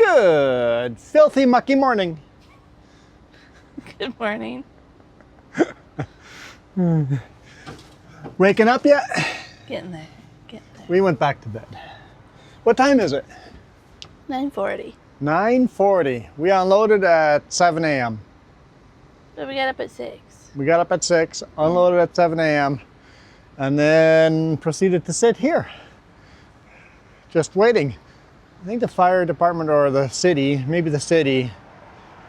Good filthy mucky morning. Good morning. Waking up yet? Getting there. Getting there. We went back to bed. What time is it? 9:40. 9:40. We unloaded at 7 a.m. So we got up at 6. We got up at 6, unloaded at 7 a.m. and then proceeded to sit here. Just waiting. I think the fire department or the city, maybe the city,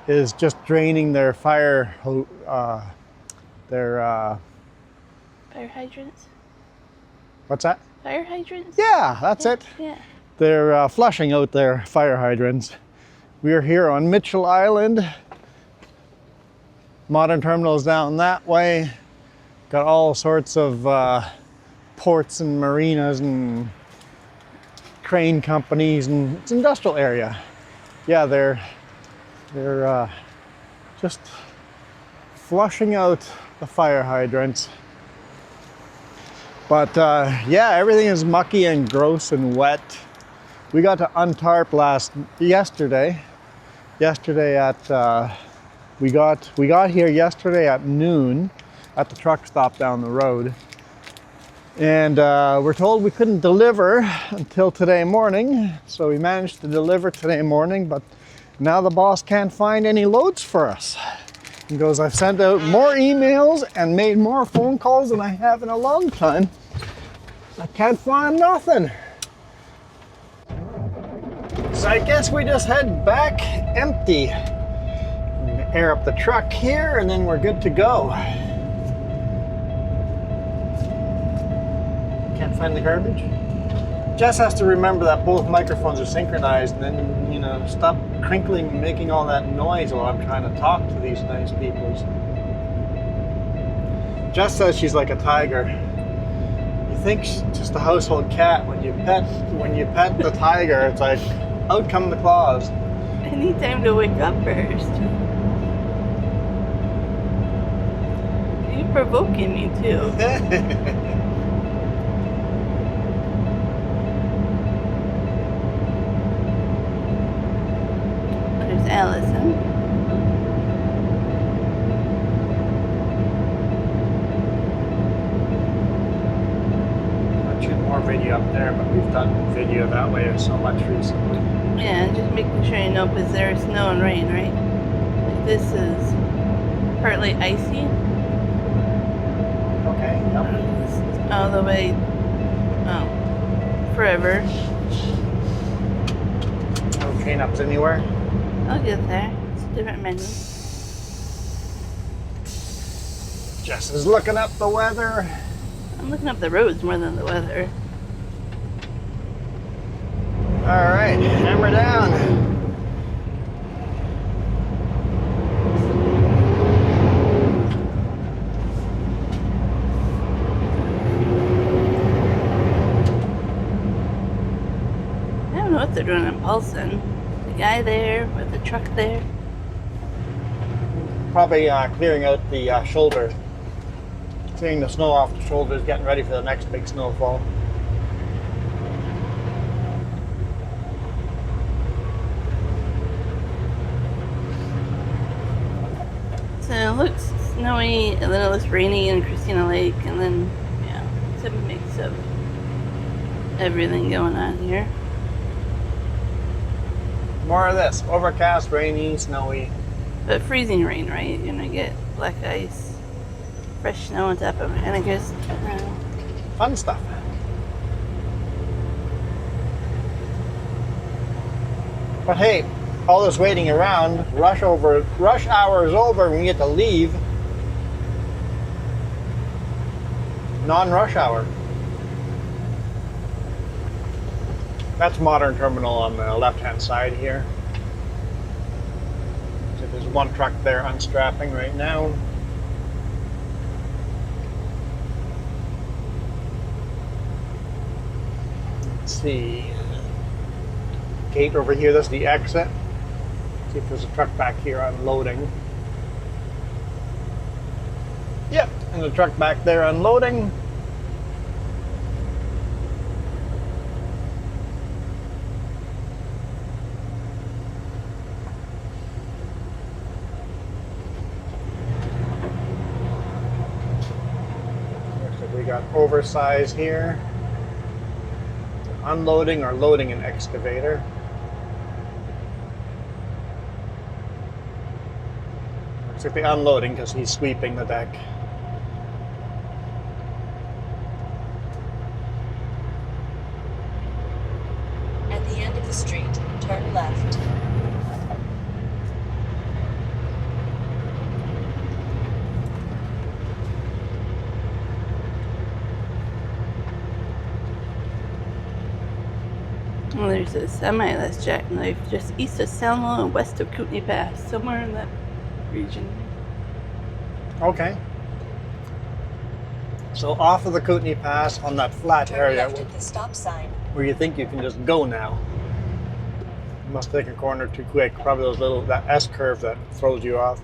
is just draining their fire Fire hydrants? what's that? Fire hydrants? Yeah, that's it. Yeah. They're flushing out their fire hydrants. We are here on Mitchell Island. Modern terminals down that way. Got all sorts of ports and marinas and crane companies, and it's an industrial area. Yeah, they're just flushing out the fire hydrants. But yeah, everything is mucky and gross and wet. We got to untarp yesterday. Yesterday at we got here yesterday at noon at the truck stop down the road, and we're told we couldn't deliver until today morning. So we managed to deliver today morning, but now the boss can't find any loads for us. He goes, I've sent out more emails and made more phone calls than I have in a long time. I can't find nothing. So I guess we just head back empty. Air up the truck here and then we're good to go. Can't find the garbage? Jess has to remember that both microphones are synchronized, and then, you know, stop crinkling and making all that noise while I'm trying to talk to these nice people. Jess says she's like a tiger. You think she's just a household cat. When you pet the tiger, it's like, out come the claws. I need time to wake up first. You're provoking me too. There's Allison. I'll shoot more video up there, but we've done video that way so much recently. Yeah, just making sure you know, because there's snow and rain, right? Like this is partly icy. Okay, yep. This is all the way, forever. No chain ups anywhere. I'll get there. It's a different menu. Jess is looking up the weather. I'm looking up the roads more than the weather. All right, hammer down. I don't know what they're doing in Paulson. The guy there with the truck there. Probably clearing out the shoulder. Clearing the snow off the shoulders, getting ready for the next big snowfall. So it looks snowy, and then it looks rainy in Christina Lake, and then, yeah, it's a mix of everything going on here. More of this. Overcast, rainy, snowy. But freezing rain, right? You're gonna get black ice, fresh snow on top of it, and I guess, Fun stuff. But hey, all this waiting around, rush hour is over when we get to leave. Non-rush hour. That's Modern Terminal on the left-hand side here. So there's one truck there unstrapping right now. Let's see. Gate over here, that's the exit. See if there's a truck back here unloading. Yep, and the truck back there unloading. oversize here. Unloading or loading an excavator. Looks like the unloading because he's sweeping the deck. At the end of the street, turn left. Well, there's a semi that's jackknifed just east of Selma and west of Kootenai Pass, somewhere in that region. Okay. So off of the Kootenai Pass on that flat Turn area left at the stop sign. where you think you can just go now. You must take a corner too quick. Probably that S curve that throws you off.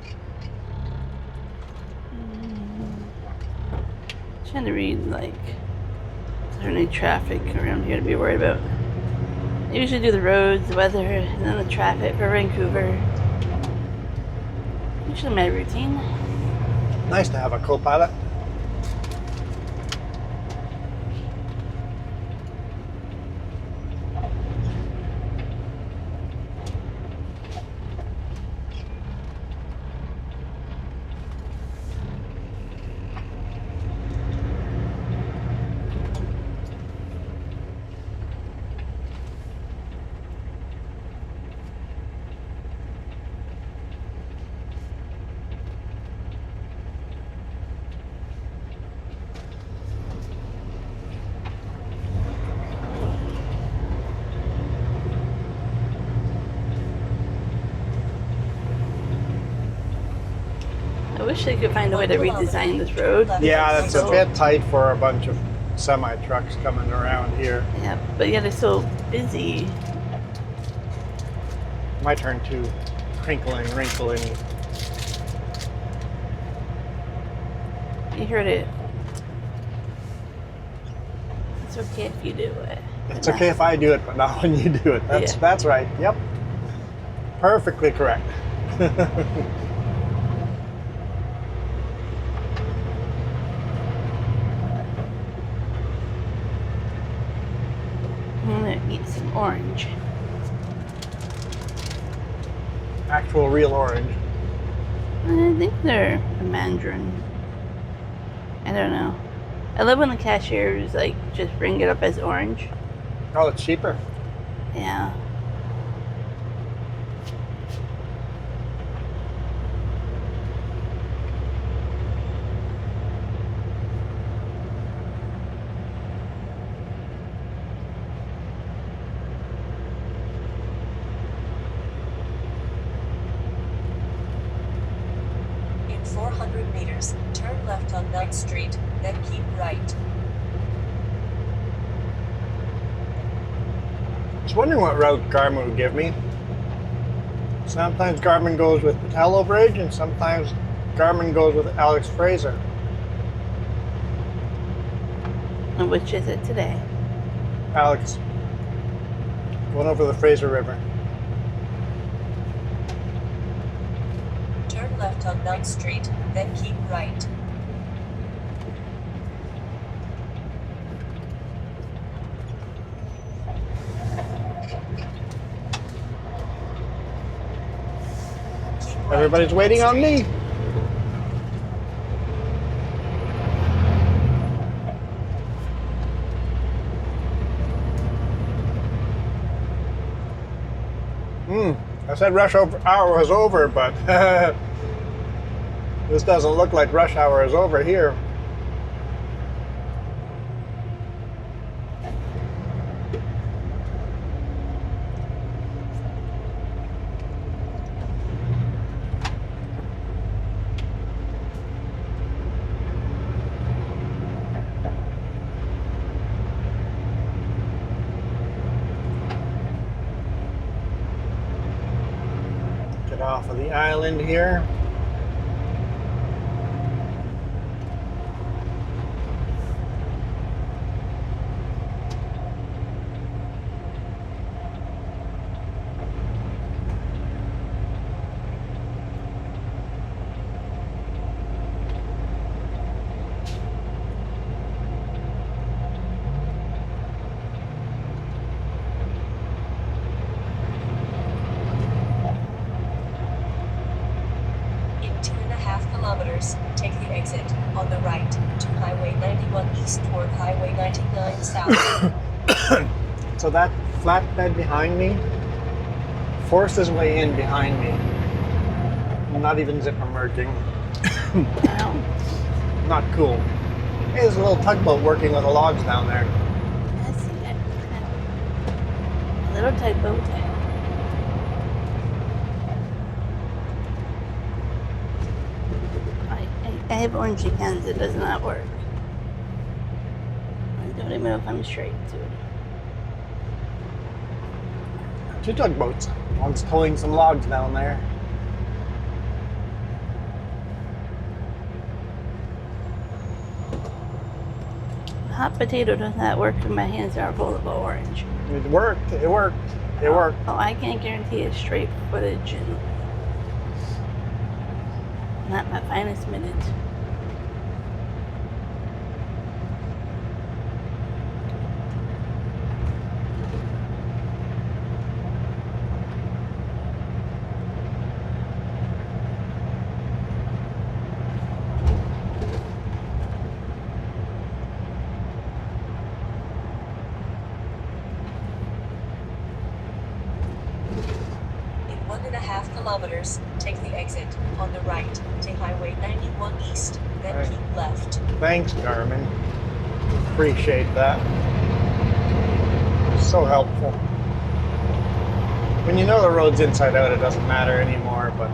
Trying to read, like, is there any traffic around here to be worried about? I usually do the roads, the weather, and then the traffic for Vancouver. Usually my routine. Nice to have a co-pilot. I wish they could find a way to redesign this road. Yeah, that's a bit tight for a bunch of semi-trucks coming around here. Yeah, but yet it's so busy. My turn to crinkling, wrinkling. You heard it. It's okay if you do it. It's okay if I do it, but not when you do it. That's right. Yep. Perfectly correct. I'm gonna eat some orange. Actual real orange. I think they're a mandarin. I don't know. I love when the cashiers like just bring it up as orange. Oh, it's cheaper. Yeah. In 400 meters, turn left on 9th Street, then keep right. I was wondering what route Garmin would give me. Sometimes Garmin goes with Patello Bridge, and sometimes Garmin goes with Alex Fraser. And which is it today? Alex, going over the Fraser River. Turn left on 9th Street, then keep right. Keep right Everybody's on waiting 9th on me. Street. I said rush hour was over, but this doesn't look like rush hour is over here. Get off of the island here. exit on the right to Highway 91 east toward Highway 99 south. So that flatbed behind me forced his way in behind me. I'm not even zipper merging. Wow. Not cool. Hey, there's a little tugboat working with the logs down there. I see that. A little tugboat. I have orange cans. It does not work. I don't even know if I'm straight to it. Two tugboats. One's towing some logs down there. Hot potato does not work when my hands are full of orange. It worked. It worked. It worked. Oh, I can't guarantee it's straight footage and not my finest minute. In 1.5 kilometers, take the exit on the right to Highway 91 east, then Right. keep left. Thanks, Garmin. Appreciate that. So helpful. When you know the road's inside out, it doesn't matter anymore, but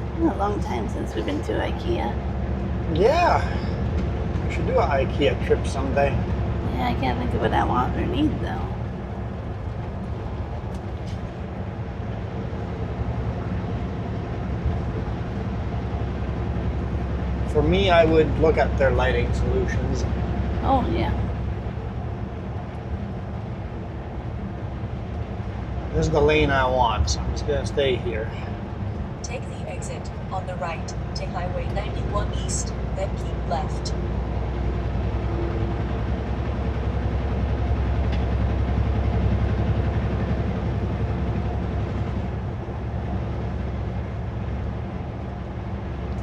It's been a long time since we've been to IKEA. yeah. We should do an IKEA trip someday. Yeah, I can't think of what I want or need though. For me, I would look at their lighting solutions. Oh yeah. This is the lane I want, so I'm just gonna stay here. Take the exit on the right to Highway 91 east, then keep left.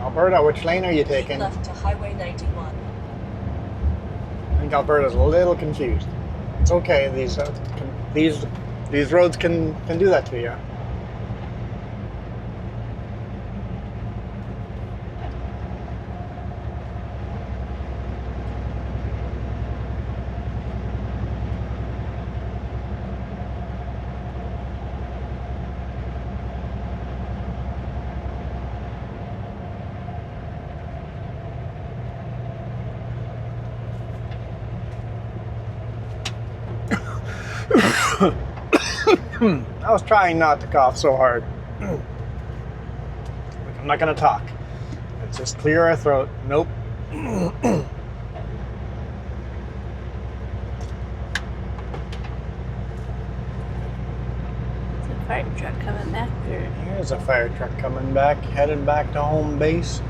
Alberta, which lane are you Keep taking? left to Highway 91. I think Alberta's a little confused. It's okay. These roads can do that to you. I was trying not to cough so hard. I'm not gonna talk. Let's just clear our throat. Nope. It's a fire truck coming back or Here's a fire truck coming back, headed back to home base.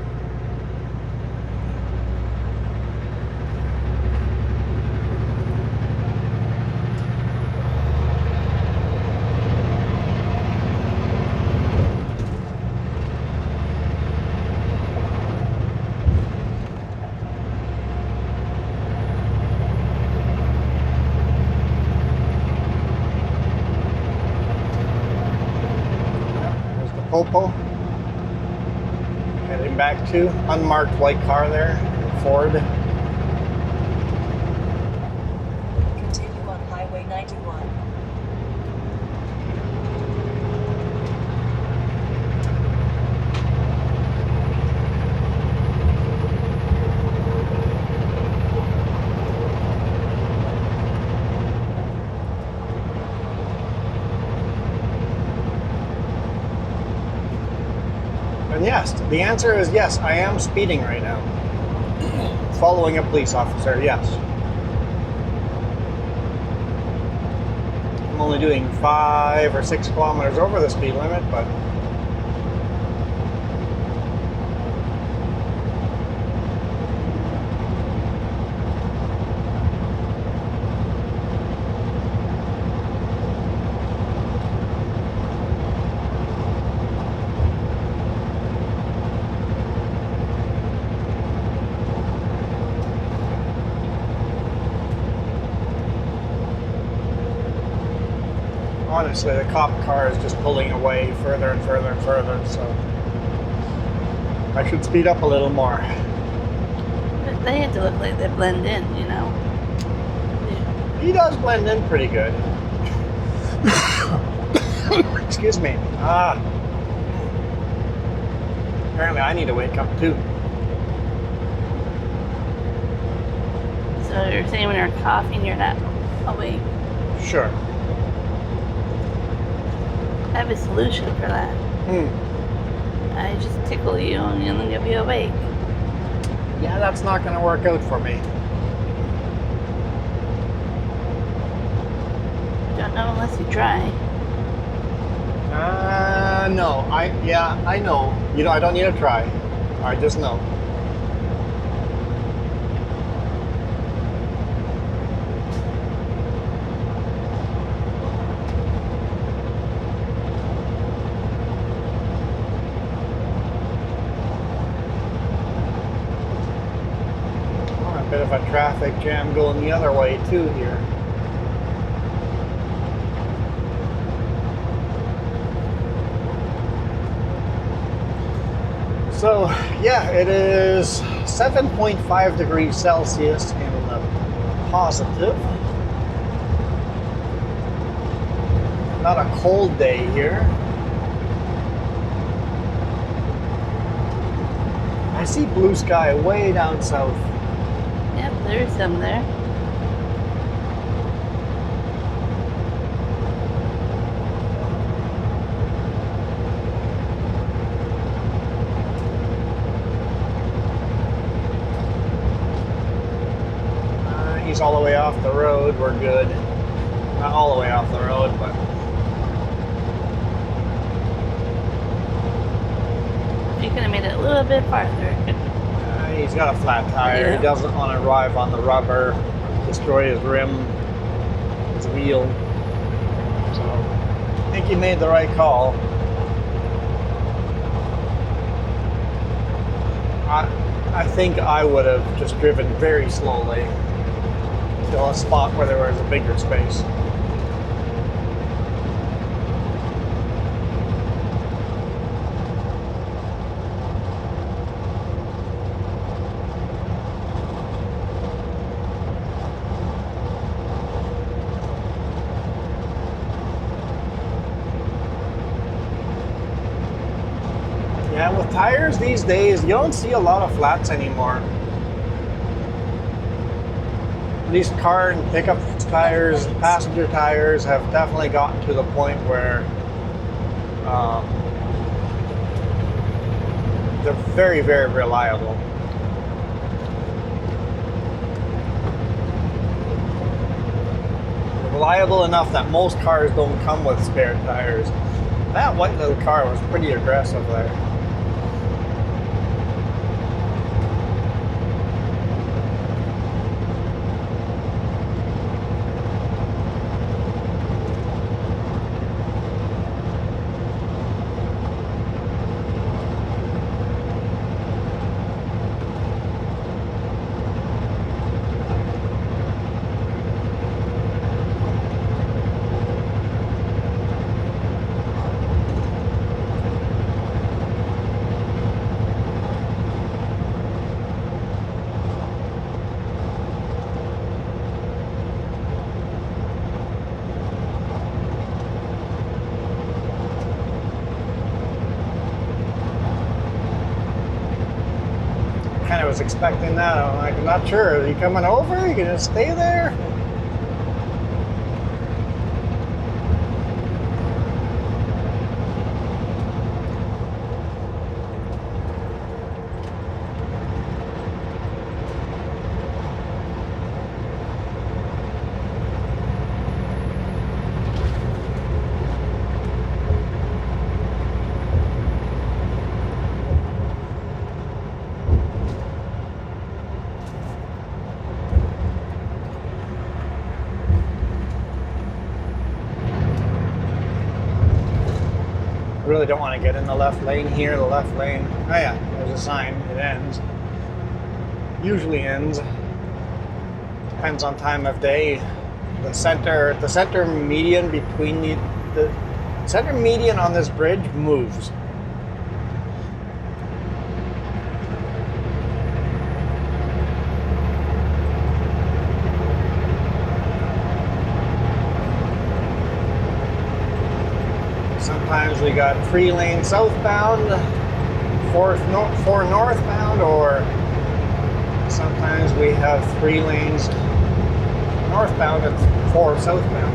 There's the Popo. Heading back to unmarked white car there, Ford. Continue on Highway 91. And yes, the answer is yes, I am speeding right now. Following a police officer, yes. I'm only doing 5 or 6 kilometers over the speed limit, but honestly, the cop car is just pulling away further and further and further, so I should speed up a little more. But they have to look like they blend in, you know? He does blend in pretty good. Excuse me. Apparently I need to wake up too. So you're saying when you're coughing, you're not awake? Sure. I have a solution for that. I just tickle you and then you'll be awake. Yeah, that's not going to work out for me. Don't know unless you try. No. I know. You know, I don't need to try. I just know. A bit of a traffic jam going the other way too here. So yeah, it is 7.5 degrees Celsius in the positive. Not a cold day here. I see blue sky way down south. Yep, there's some there. He's all the way off the road. We're good. Not all the way off the road, but You could have made it a little bit farther. he's got a flat tire. Yeah. He doesn't want to arrive on the rubber, destroy his rim, his wheel. So I think he made the right call. I think I would have just driven very slowly to a spot where there was a bigger space. Yeah, with tires these days, you don't see a lot of flats anymore. These car and pickup tires, passenger tires have definitely gotten to the point where they're very, very reliable. Reliable enough that most cars don't come with spare tires. That white little car was pretty aggressive there. Kind of was expecting that. I'm like, I'm not sure. Are you coming over? Are you gonna stay there? really don't want to get in the left lane here. The left lane, oh yeah, there's a sign, it ends. Usually ends. Depends on time of day. The center median between the center median on this bridge moves. Sometimes we got 3 lanes southbound, 4 northbound, or sometimes we have 3 lanes northbound and 4 southbound.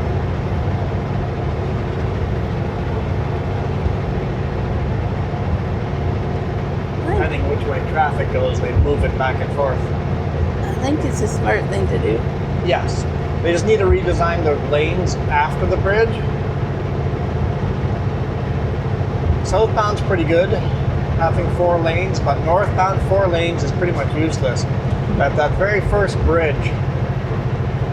Depending which way traffic goes, they move it back and forth. I think it's a smart thing to do. Yes, they just need to redesign the lanes after the bridge. Southbound's pretty good, having 4 lanes, but northbound 4 lanes is pretty much useless. That very first bridge,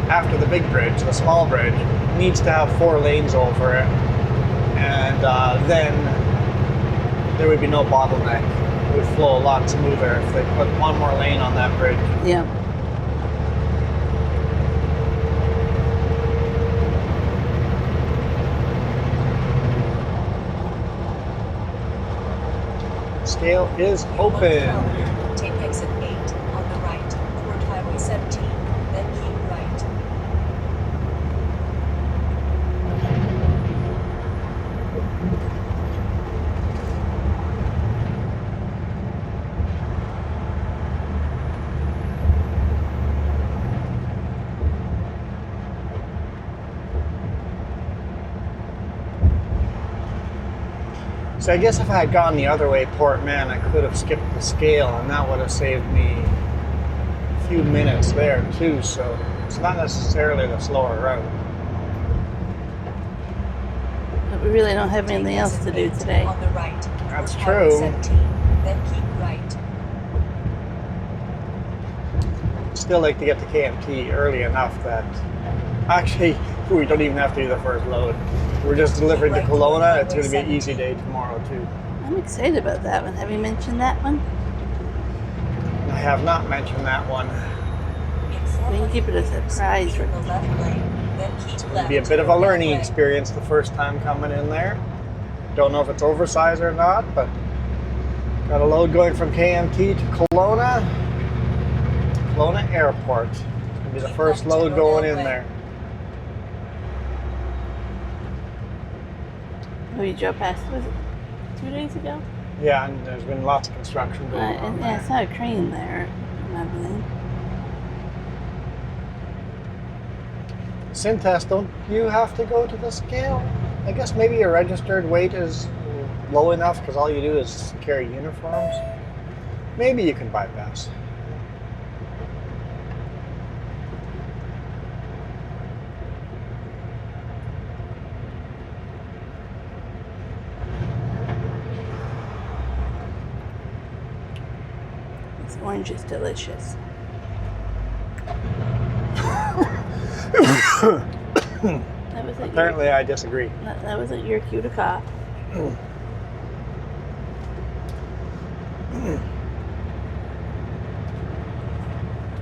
after the big bridge, the small bridge, needs to have 4 lanes over it, and then there would be no bottleneck. It would flow a lot smoother if they put 1 more lane on that bridge. Yeah. Scale is open. Take exit 8 on the right, toward Highway 17, then keep right. So I guess if I had gone the other way, Port Man, I could have skipped the scale, and that would have saved me a few minutes there too. So it's not necessarily the slower route. But we really don't have anything else to do today. On the right, That's toward Highway true. 17, then keep right. Still like to get to KMT early enough that actually we don't even have to do the first load. We're just delivering to Kelowna. It's going to be an easy day tomorrow too. I'm excited about that one. Have you mentioned that one? I have not mentioned that one. We can keep it a surprise for In the left lane, then keep It'll left. be a bit of a learning That way. experience the first time coming in there. Don't know if it's oversized or not, but got a load going from KMT to Kelowna. Kelowna Airport. It's going to be the Keep first left to load go going that in way. there. Oh, you drove past, was it 2 days ago? Yeah, and there's been lots of construction going on And there. I saw a crane there and everything. Syntest, don't you have to go to the scale? I guess maybe your registered weight is low enough because all you do is carry uniforms. Maybe you can bypass. This orange is delicious. That was at Apparently I disagree. that was at your cue to cough.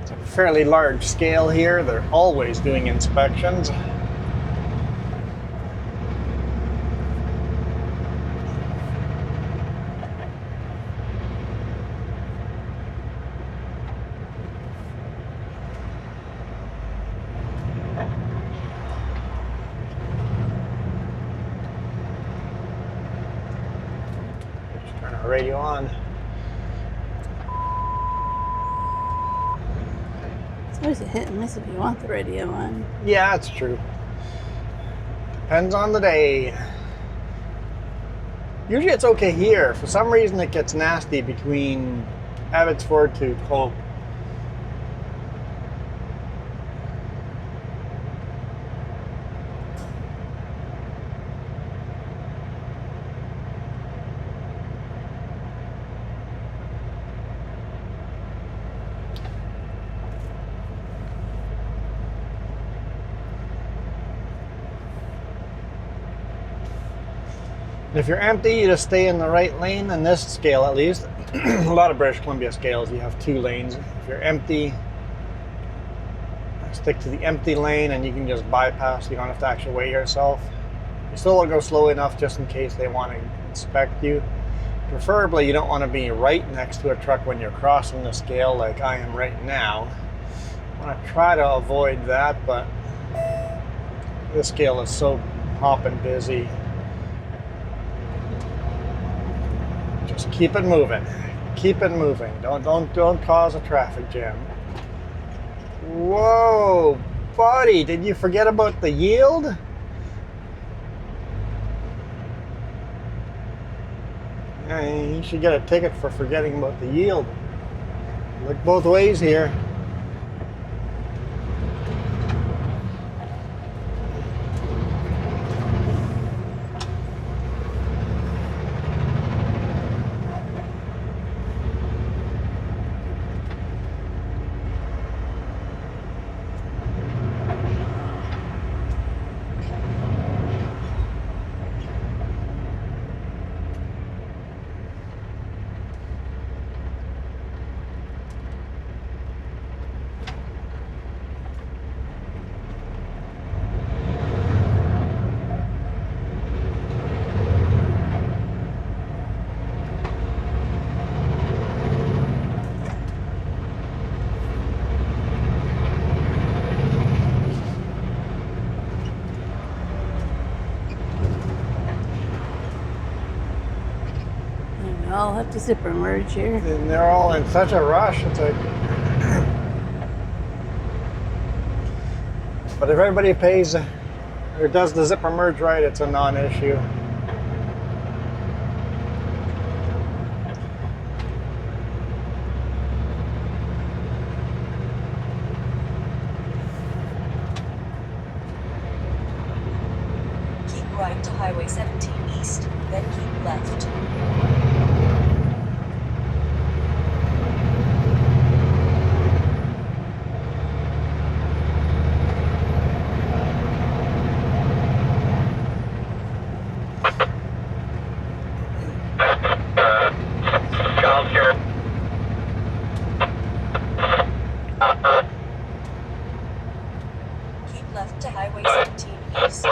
It's a fairly large scale here. They're always doing inspections. Just turn our radio on. It's always a hit and miss if you want the radio on. Yeah, that's true. Depends on the day. Usually it's okay here. For some reason it gets nasty between Abbotsford to Hope. If you're empty, you just stay in the right lane, in this scale at least. A lot of British Columbia scales, you have 2 lanes. If you're empty, stick to the empty lane and you can just bypass. You don't have to actually weigh yourself. You still want to go slow enough just in case they want to inspect you. Preferably, you don't want to be right next to a truck when you're crossing the scale like I am right now. I want to try to avoid that, but this scale is so hopping busy. Just keep it moving. Keep it moving. Don't cause a traffic jam. Whoa, buddy, did you forget about the yield? Yeah, you should get a ticket for forgetting about the yield. Look both ways here. I'll have to zipper merge here. And they're all in such a rush. It's like, but if everybody pays or does the zipper merge right, it's a non-issue. Keep right to Highway 17 East, then keep left. Keep left to Highway 17 East.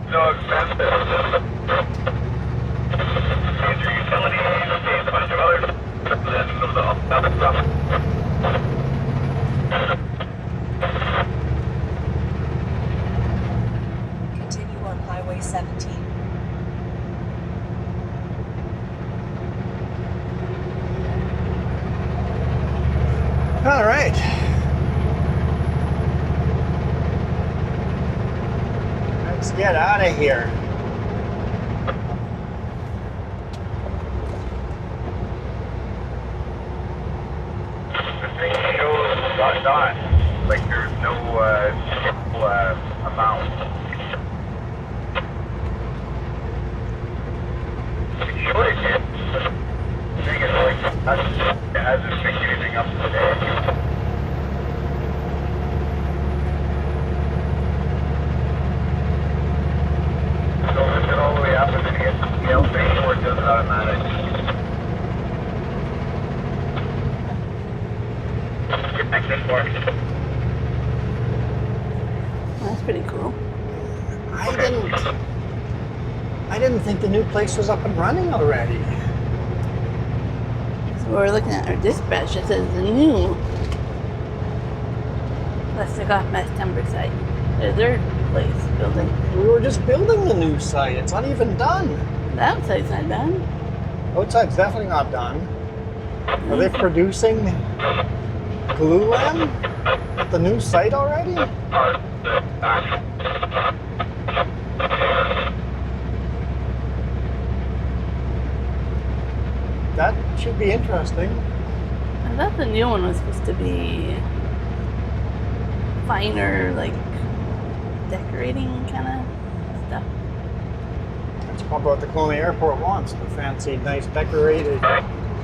No expensive. Major utilities, a bunch of others. Then goes all other stuff. Continue on Highway 17. All right. Let's get out of here. The thing shows dot. Like there's no amount. It showed it here. The thing is like it hasn't picked anything up today. So lift it all the way up and then you get the scale thing where it does it automatic. Get back this far. That's pretty cool. I didn't think the new place was up and running already. So we're looking at our dispatch. It says the new plastic off mass timber site. There's their place building. We were just building the new site. It's not even done. The outside's not done. Outside's definitely not done. Are they producing glulam at the new site already? That should be interesting. I thought the new one was supposed to be finer, like decorating kind of stuff. That's probably what the Kelowna Airport wants. The fancy, nice, decorated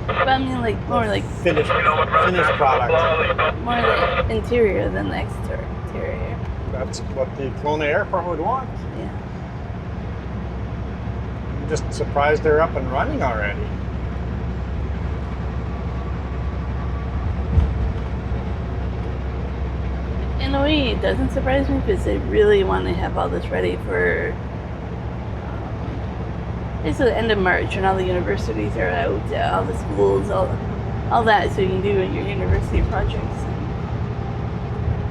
But I mean, like more like Finished product. more the interior than the exterior. That's what the Kelowna Airport would want. Yeah. I'm just surprised they're up and running already. In a way, it doesn't surprise me because they really want to have all this ready for it's the end of March when all the universities are out, all the schools, all that, so you can do your university projects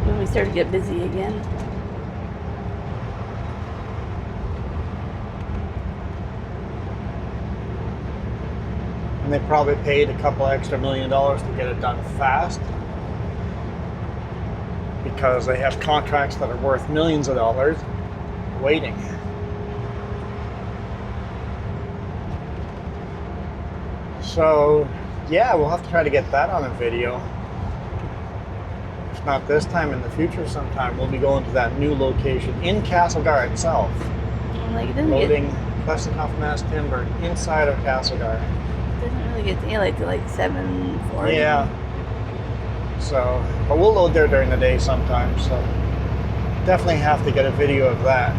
when we start to get busy again. And they probably paid a couple extra $1 million to get it done fast, because they have contracts that are worth millions of dollars waiting. So yeah, we'll have to try to get that on a video. If not this time, in the future sometime, we'll be going to that new location in Castlegar itself. Like it doesn't Loading Westinghouse mass timber inside of Castlegar. It doesn't really get daylight till like 7:40. Yeah. So, but we'll load there during the day sometimes, so definitely have to get a video of that.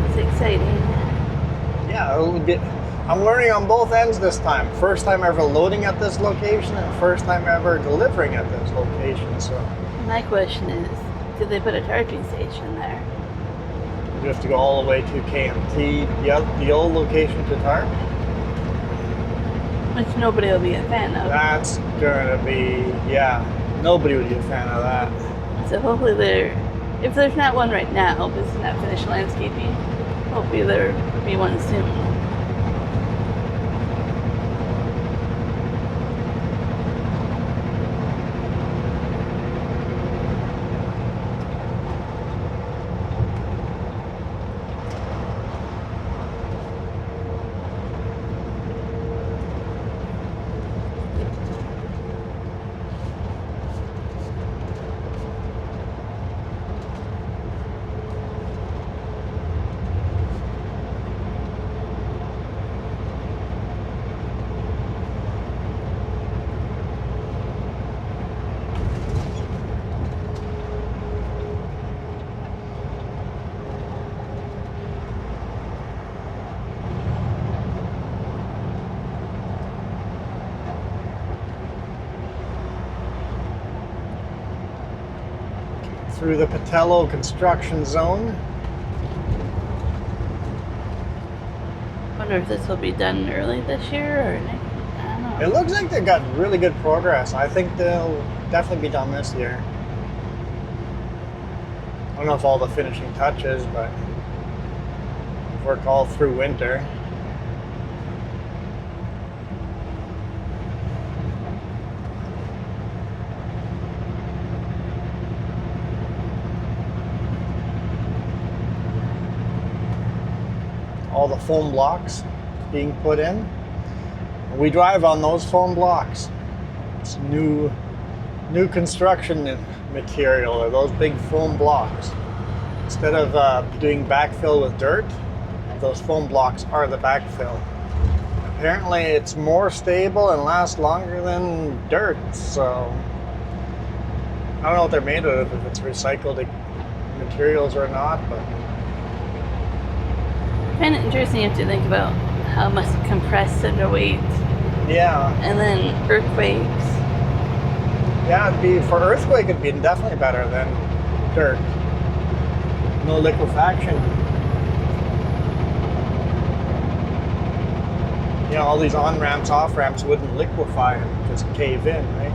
It's exciting. Yeah, I'm learning on both ends this time. First time ever loading at this location, and first time ever delivering at this location. So My question is, did they put a charging station there? we have to go all the way to KMT, the old location to TARP. Which nobody will be a fan of. That's gonna be, yeah, nobody would be a fan of that. So hopefully if there's not one right now, because it's not finished landscaping, hopefully there will be one soon. Through the Patello construction zone. Wonder if this will be done early this year or next. I don't know. It looks like they've got really good progress. I think they'll definitely be done this year. I don't know if all the finishing touches, but work all through winter. All the foam blocks being put in. We drive on those foam blocks. It's new construction material, or those big foam blocks. Instead of doing backfill with dirt, those foam blocks are the backfill. Apparently it's more stable and lasts longer than dirt, so I don't know what they're made of, if it's recycled materials or not, but I find it interesting you have to think about how much compressed under weight yeah. and then earthquakes. Yeah, for earthquake, it'd be definitely better than dirt. No liquefaction. You know, all these on-ramps, off-ramps wouldn't liquefy and just cave in, right?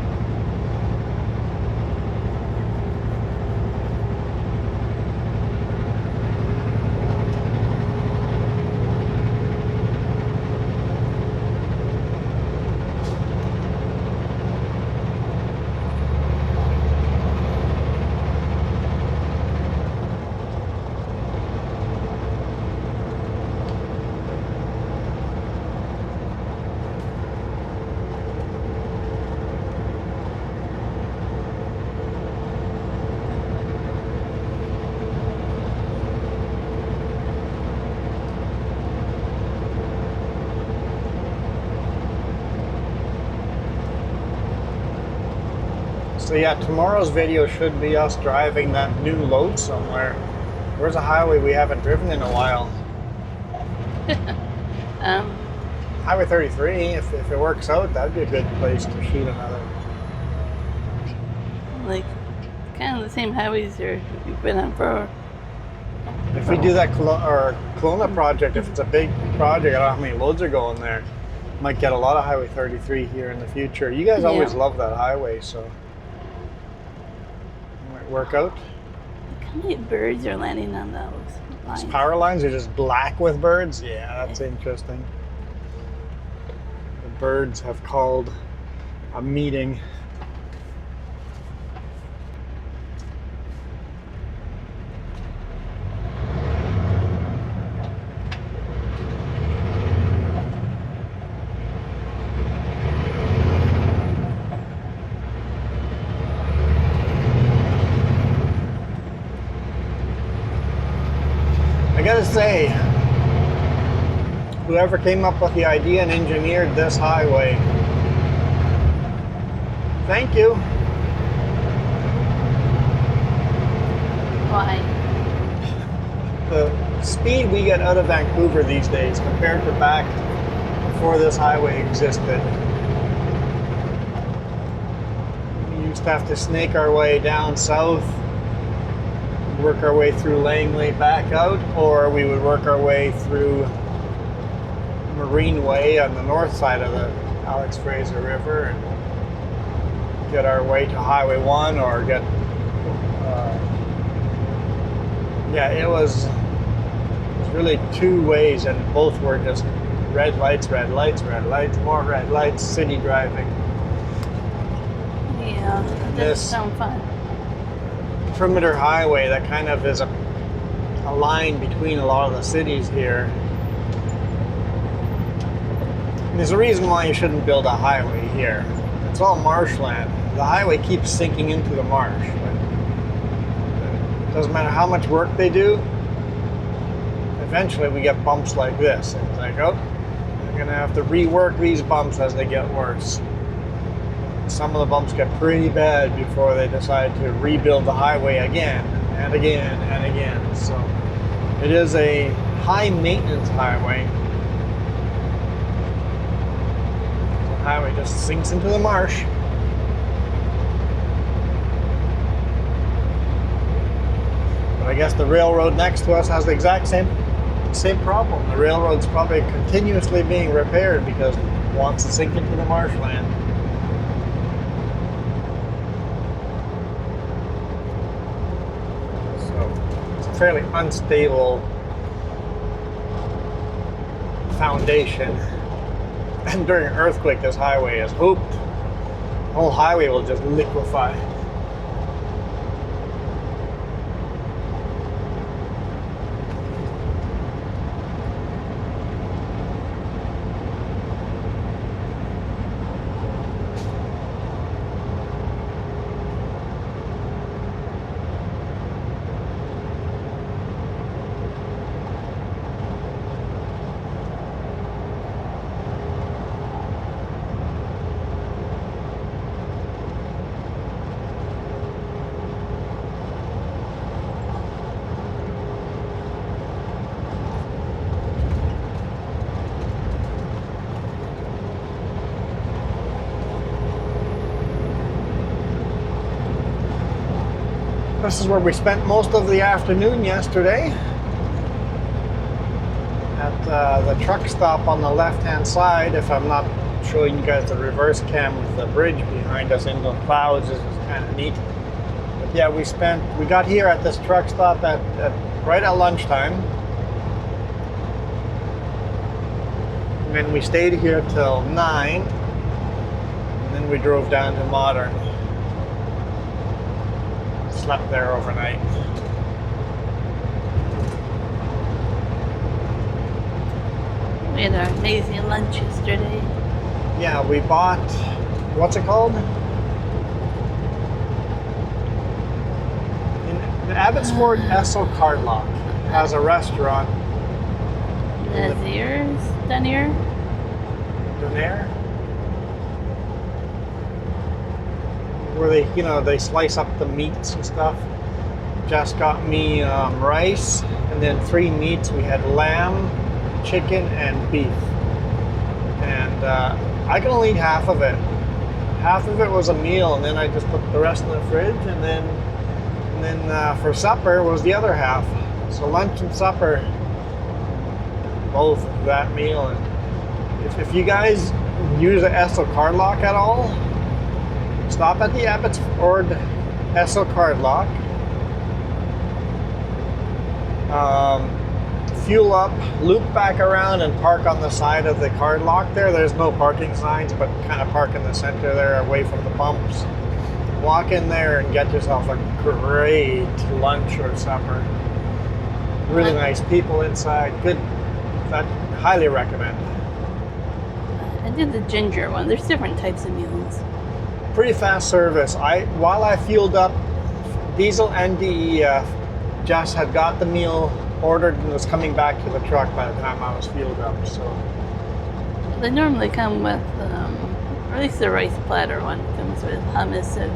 So yeah, tomorrow's video should be us driving that new load somewhere. Where's a highway we haven't driven in a while? Highway 33, if it works out, that'd be a good place to shoot another. Like, kind of the same highways you've been on for. If we do that Kelowna project, if it's a big project, I don't know how many loads are going there. Might get a lot of Highway 33 here in the future. You guys always love that highway, so it might work out. Look how many birds are landing on those lines. These power lines are just black with birds. Yeah, that's interesting. The birds have called a meeting. I gotta say, whoever came up with the idea and engineered this highway, thank you. Why? The speed we get out of Vancouver these days compared to back before this highway existed. We used to have to snake our way down south, work our way through Langley back out, or we would work our way through Marine Way on the north side of the Alex Fraser River and get our way to Highway 1 or get it was really two ways, and both were just red lights, more red lights, city driving. Yeah, that doesn't sound fun. Perimeter highway that kind of is a line between a lot of the cities here. And there's a reason why you shouldn't build a highway here. It's all marshland. The highway keeps sinking into the marsh. It doesn't matter how much work they do, eventually we get bumps like this. It's like, oh, they're gonna have to rework these bumps as they get worse. Some of the bumps get pretty bad before they decide to rebuild the highway again and again and again. So it is a high maintenance highway. The highway just sinks into the marsh. But I guess the railroad next to us has the exact same problem. The railroad's probably continuously being repaired because it wants to sink into the marshland. Fairly unstable foundation, and during an earthquake this highway is hooped. The whole highway will just liquefy. This is where we spent most of the afternoon yesterday, at the truck stop on the left-hand side. If I'm not showing you guys the reverse cam with the bridge behind us in the clouds, this is kind of neat. But yeah, we got here at this truck stop right at lunchtime, and then we stayed here till 9, and then we drove down to Modern. Slept there overnight. We had our amazing lunch yesterday. Yeah, we bought, what's it called? In Abbotsford, Esso Cardlock has a restaurant. Danier? where they, you know, they slice up the meats and stuff. Jess got me rice, and then 3 meats. We had lamb, chicken, and beef. And I can only eat half of it. Half of it was a meal, and then I just put the rest in the fridge, and then for supper was the other half. So lunch and supper, both of that meal. And if you guys use the Esso card lock at all, stop at the Abbotsford Esso card lock. Fuel up, loop back around, and park on the side of the card lock there. There's no parking signs, but kind of park in the center there away from the pumps. Walk in there and get yourself a great lunch or supper. Really nice people inside. Good. I'd highly recommend. I did the ginger one. There's different types of meals. Pretty fast service. While I fueled up diesel and DEF, Jess had got the meal ordered and was coming back to the truck by the time I was fueled up. So They normally come with, or at least the rice platter one comes with hummus and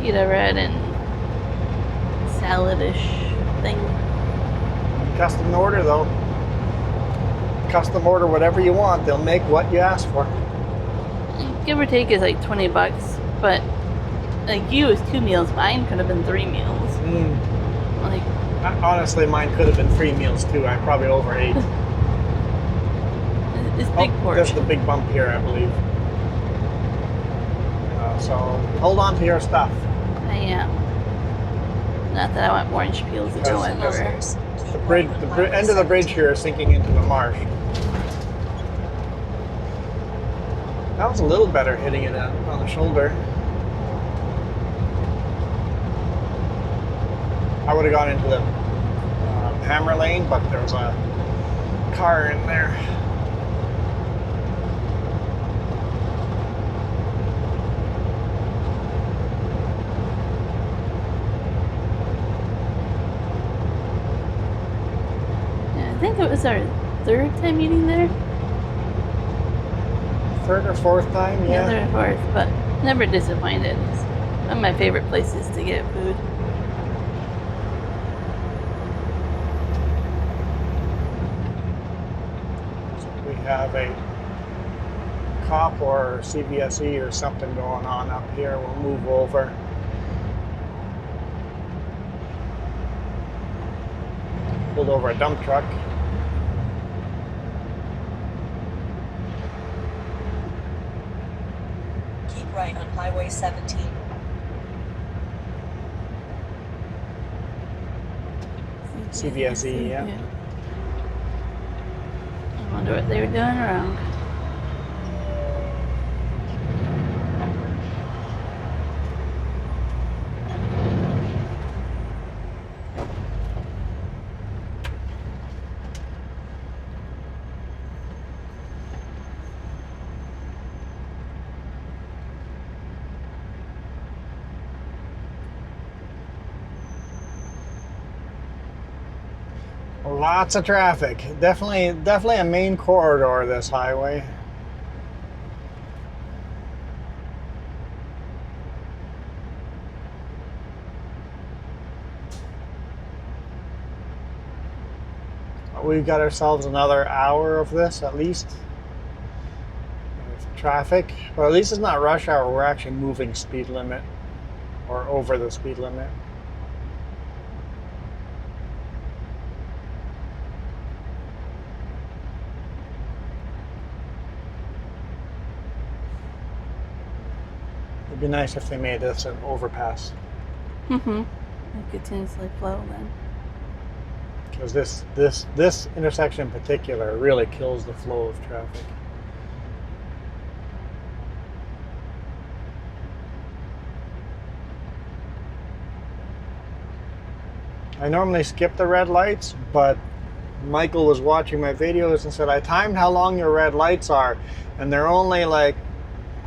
pita bread and salad-ish thing. custom order though. Custom order whatever you want. They'll make what you ask for. Give or take is like $20, but like you was 2 meals. Mine could have been 3 meals. Like, honestly, mine could have been 3 meals too. I probably overate. it's big portion. There's the big bump here, I believe. So hold on to your stuff. I am. Not that I want orange peels to go everywhere. The end of the bridge here is sinking into the marsh. That was a little better hitting it on the shoulder. I would have gone into the hammer lane, but there was a car in there. Yeah, I think it was our 3rd time eating there. 3rd or 4th time, yeah. 3rd or 4th, but never disappointed. It's one of my favorite places to get food. We have a cop or CVSE or something going on up here. We'll move over. Pulled over a dump truck. Keep right on Highway 17. CVSE, yeah. I wonder what they were doing wrong. Lots of traffic. Definitely a main corridor, this highway. We've got ourselves another hour of this at least. Of traffic. But at least it's not rush hour. We're actually moving speed limit or over the speed limit. It'd be nice if they made this an overpass. It continuously flow then. Because this intersection in particular really kills the flow of traffic. I normally skip the red lights, but Michael was watching my videos and said, I timed how long your red lights are, and they're only like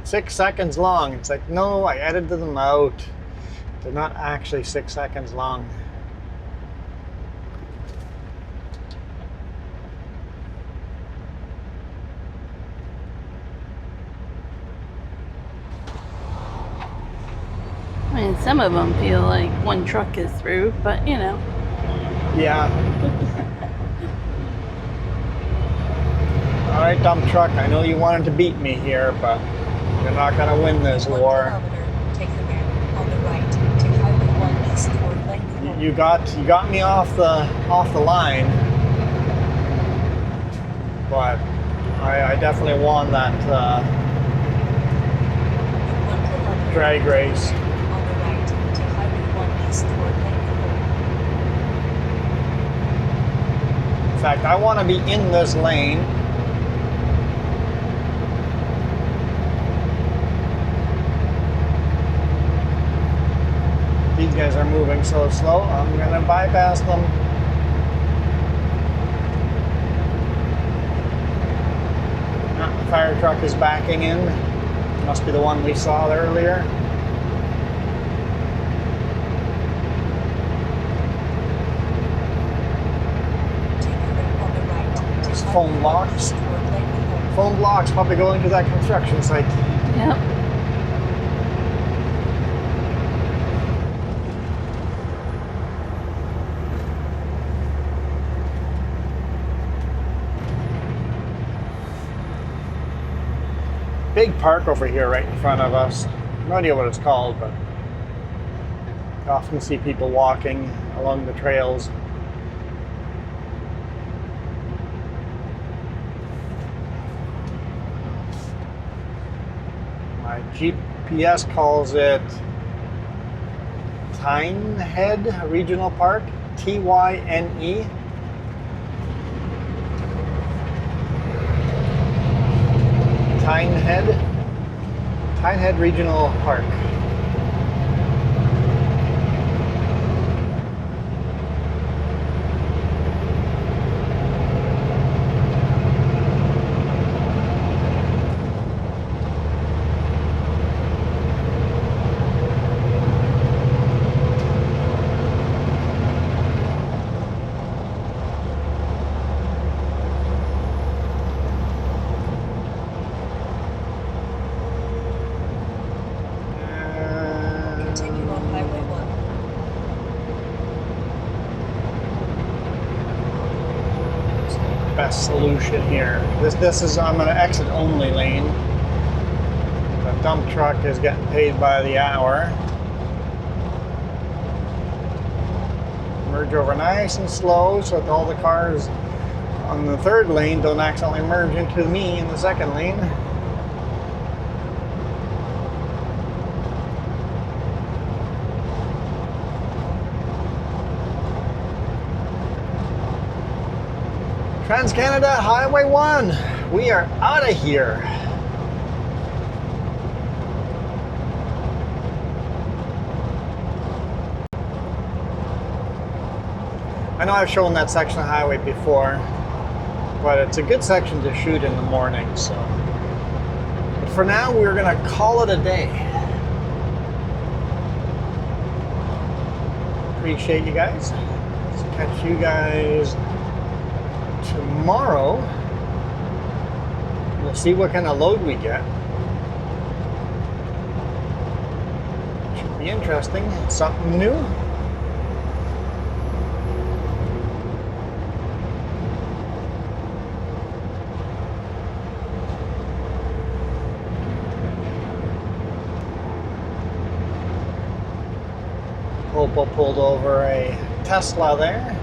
6 seconds long. It's like, no, I edited them out. They're not actually 6 seconds long. some of them feel like one truck is through, but you know. Yeah. All right, dump truck. I know you wanted to beat me here, but you're not gonna win this 1 war. kilometer, take the ramp on the right to Highway 1 east toward Langley. You got me off the line, but I definitely won that 1 kilometer, drag race. on the right to Highway 1 east toward Langley. In fact, I want to be in this lane. These guys are moving so slow, I'm gonna bypass them. Ah, the fire truck is backing in. Must be the one we saw earlier. Take the ramp on the right to Phone Highway 1 locks. east toward Langley. Phone blocks probably going to that construction site. Yep. Big park over here right in front of us. No idea what it's called, but you often see people walking along the trails. My GPS calls it Tynehead Regional Park, Tyne. Tynehead Regional Park. Continue on Highway 1. Best solution here. This is, I'm an exit only lane. The dump truck is getting paid by the hour. Merge over nice and slow so that all the cars on the third lane don't accidentally merge into me in the second lane. Trans-Canada Highway 1. We are out of here. I know I've shown that section of highway before, but it's a good section to shoot in the morning, so. But for now, we're gonna call it a day. Appreciate you guys. Catch you guys tomorrow. We'll see what kind of load we get. Should be interesting. Something new. Popo pulled over a Tesla there.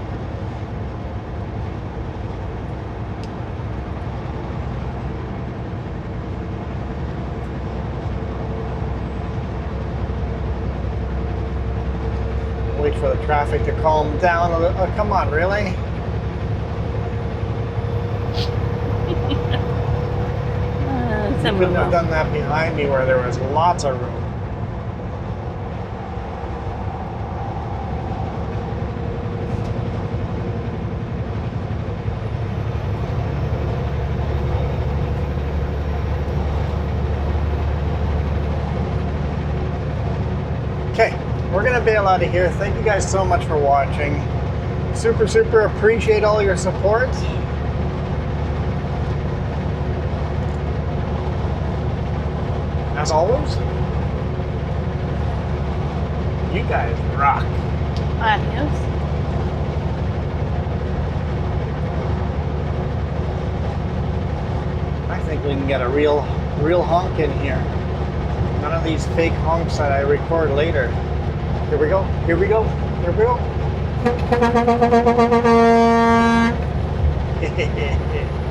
Wait for the traffic to calm down a little. Oh, come on, really? You Some couldn't have of them. done that behind me where there was lots of room. Okay, we're gonna bail out of here. Thank you guys so much for watching. Super appreciate all your support. As always, You guys rock. Adios. I think we can get a real honk in here. None of these fake honks that I record later. Here we go. Here we go. Here we go.